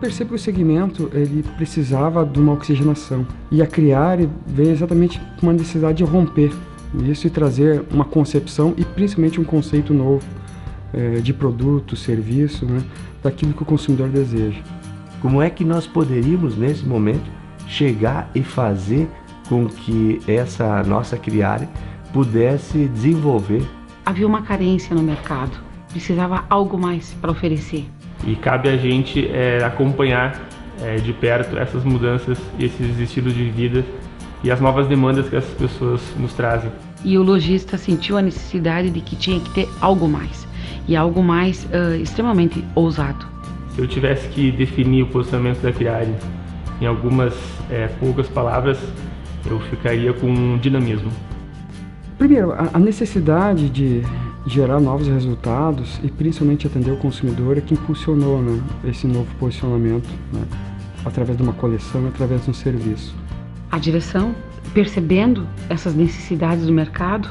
percebo que o segmento ele precisava de uma oxigenação e a Criare veio exatamente com uma necessidade de romper isso e trazer uma concepção e principalmente um conceito novo de produto, serviço, né, daquilo que o consumidor deseja. Como é que nós poderíamos nesse momento chegar e fazer com que essa nossa Criare pudesse desenvolver? Havia uma carência no mercado, precisava algo mais para oferecer. E cabe a gente acompanhar de perto essas mudanças, esses estilos de vida e as novas demandas que essas pessoas nos trazem. E o lojista sentiu a necessidade de que tinha que ter algo mais, e algo mais extremamente ousado. Se eu tivesse que definir o posicionamento da Criare em algumas poucas palavras, eu ficaria com dinamismo. Primeiro, a necessidade de gerar novos resultados e principalmente atender o consumidor é que impulsionou, né, esse novo posicionamento, né, através de uma coleção, através de um serviço. A direção, percebendo essas necessidades do mercado,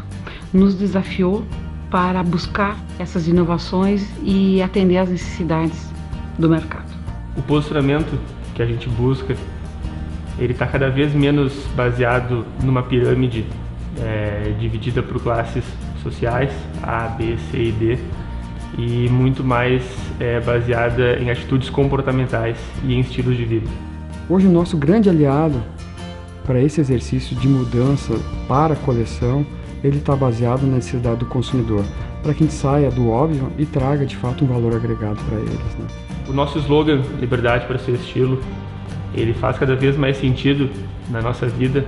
nos desafiou para buscar essas inovações e atender às necessidades do mercado. O posicionamento que a gente busca, ele está cada vez menos baseado numa pirâmide dividida por classes sociais, A, B, C e D, e muito mais baseada em atitudes comportamentais e em estilos de vida. Hoje o nosso grande aliado para esse exercício de mudança para a coleção, ele está baseado na necessidade do consumidor, para que a gente saia do óbvio e traga de fato um valor agregado para eles, né? O nosso slogan, Liberdade para Seu Estilo, ele faz cada vez mais sentido na nossa vida,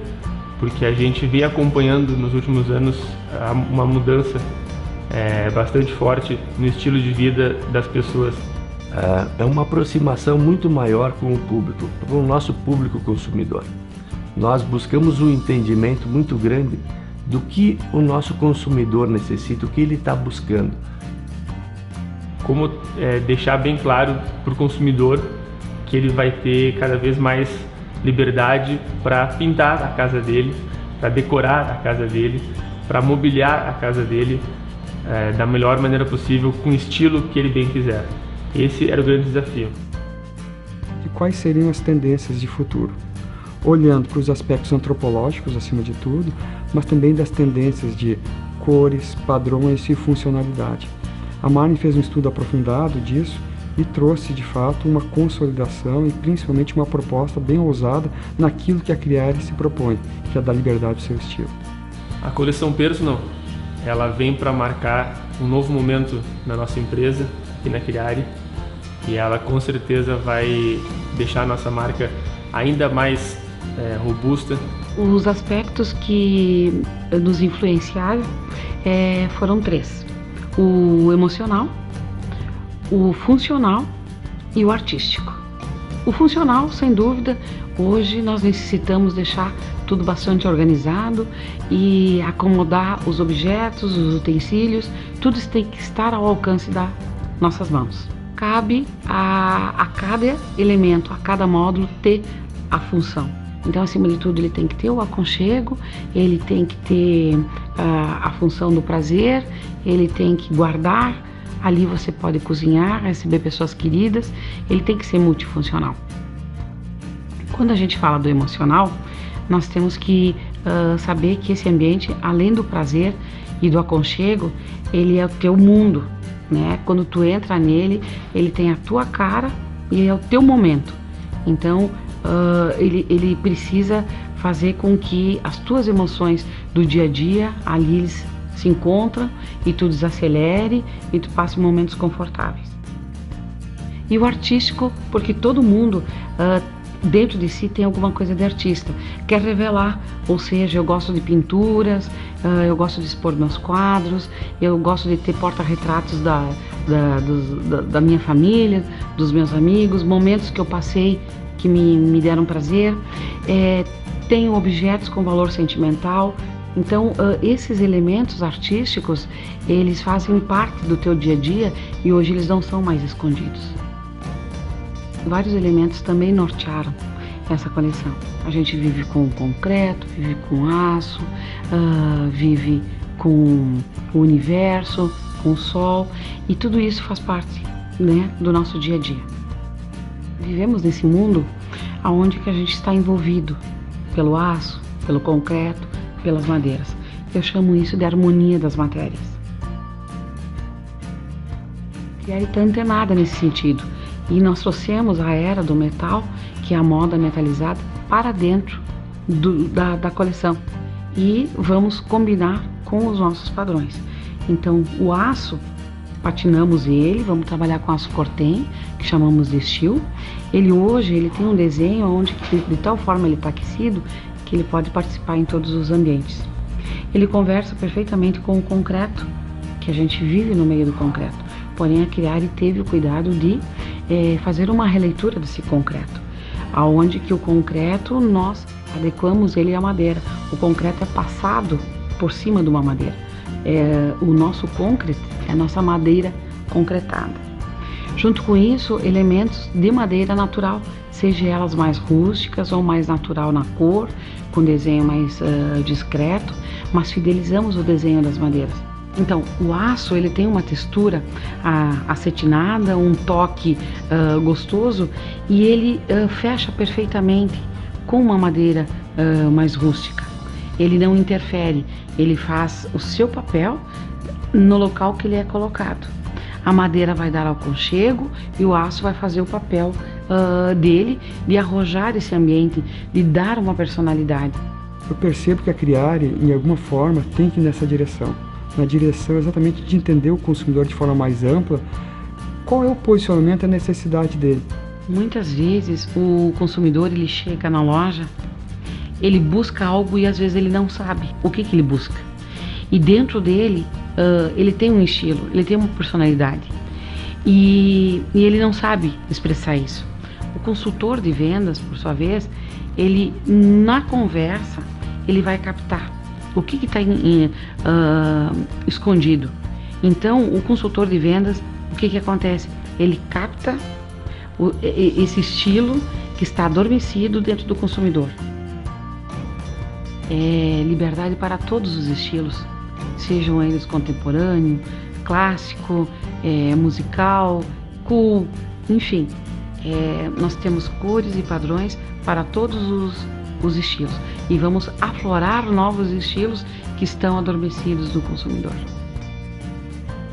porque a gente vem acompanhando nos últimos anos uma mudança bastante forte no estilo de vida das pessoas. É uma aproximação muito maior com o público, com o nosso público consumidor. Nós buscamos um entendimento muito grande do que o nosso consumidor necessita, o que ele está buscando. Como deixar bem claro para o consumidor que ele vai ter cada vez mais liberdade para pintar a casa dele, para decorar a casa dele, para mobiliar a casa dele da melhor maneira possível, com o estilo que ele bem quiser. Esse era o grande desafio. E quais seriam as tendências de futuro? Olhando para os aspectos antropológicos acima de tudo, mas também das tendências de cores, padrões e funcionalidade. A Marne fez um estudo aprofundado disso e trouxe de fato uma consolidação e principalmente uma proposta bem ousada naquilo que a Criare se propõe, que é dar liberdade ao seu estilo. A coleção Personal, ela vem para marcar um novo momento na nossa empresa, aqui na Criare, e ela com certeza vai deixar a nossa marca ainda mais robusta. Os aspectos que nos influenciaram foram 3. O emocional, o funcional e o artístico. O funcional, sem dúvida, hoje nós necessitamos deixar tudo bastante organizado e acomodar os objetos, os utensílios, tudo isso tem que estar ao alcance das nossas mãos. Cabe a cada elemento, a cada módulo ter a função. Então, acima de tudo, ele tem que ter o aconchego, ele tem que ter a função do prazer, ele tem que guardar, ali você pode cozinhar, receber pessoas queridas, ele tem que ser multifuncional. Quando a gente fala do emocional, nós temos que saber que esse ambiente, além do prazer e do aconchego, ele é o teu mundo, né? Quando tu entra nele, ele tem a tua cara e é o teu momento. Então, ele precisa fazer com que as tuas emoções do dia a dia ali eles se encontram e tu desacelere e tu passe momentos confortáveis. E o artístico, porque todo mundo dentro de si tem alguma coisa de artista, quer revelar, ou seja, eu gosto de pinturas, eu gosto de expor meus quadros, eu gosto de ter porta-retratos da minha família, dos meus amigos, momentos que eu passei que me deram prazer, tenho objetos com valor sentimental. Então, esses elementos artísticos, eles fazem parte do teu dia a dia e hoje eles não são mais escondidos. Vários elementos também nortearam essa coleção. A gente vive com concreto, vive com aço, vive com o universo, com o sol, e tudo isso faz parte, né, do nosso dia a dia. Vivemos nesse mundo onde que a gente está envolvido pelo aço, pelo concreto, pelas madeiras. Eu chamo isso de harmonia das matérias. A Criare está antenada nesse sentido. E nós trouxemos a era do metal, que é a moda metalizada, para dentro da coleção. E vamos combinar com os nossos padrões. Então, o aço, patinamos ele, vamos trabalhar com aço cortem, que chamamos de steel. Ele hoje tem um desenho onde de tal forma ele está aquecido que ele pode participar em todos os ambientes. Ele conversa perfeitamente com o concreto, que a gente vive no meio do concreto. Porém, a Criare teve o cuidado de fazer uma releitura desse concreto, aonde que o concreto nós adequamos ele à madeira. O concreto é passado por cima de uma madeira. O nosso concreto é a nossa madeira concretada. Junto com isso, elementos de madeira natural, seja elas mais rústicas ou mais natural na cor, com desenho mais discreto, mas fidelizamos o desenho das madeiras. Então, o aço ele tem uma textura acetinada, um toque gostoso, e ele fecha perfeitamente com uma madeira mais rústica. Ele não interfere, ele faz o seu papel no local que ele é colocado. A madeira vai dar aconchego e o aço vai fazer o papel dele de arrojar esse ambiente, de dar uma personalidade. Eu percebo que a Criare, em alguma forma, tem que ir nessa direção. Na direção exatamente de entender o consumidor de forma mais ampla, qual é o posicionamento e a necessidade dele. Muitas vezes o consumidor ele chega na loja, ele busca algo e às vezes ele não sabe o que ele busca. E dentro dele, ele tem um estilo, ele tem uma personalidade. E ele não sabe expressar isso. O consultor de vendas, por sua vez, ele na conversa, ele vai captar o que está escondido. Então, o consultor de vendas, o que acontece? Ele capta esse estilo que está adormecido dentro do consumidor. É liberdade para todos os estilos, sejam eles contemporâneo, clássico, musical, cool, enfim. Nós temos cores e padrões para todos os estilos e vamos aflorar novos estilos que estão adormecidos no consumidor.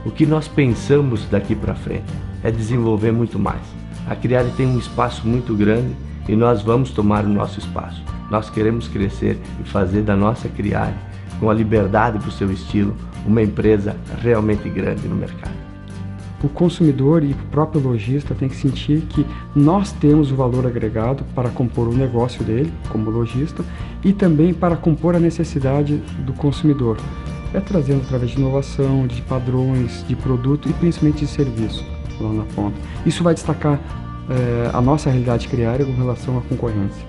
O que nós pensamos daqui para frente é desenvolver muito mais. A Criare tem um espaço muito grande e nós vamos tomar o nosso espaço. Nós queremos crescer e fazer da nossa Criare, com a liberdade para o seu estilo, uma empresa realmente grande no mercado. O consumidor e o próprio lojista tem que sentir que nós temos o valor agregado para compor o negócio dele, como lojista, e também para compor a necessidade do consumidor. Trazendo através de inovação, de padrões, de produto e principalmente de serviço lá na ponta. Isso vai destacar a nossa realidade Criare com relação à concorrência.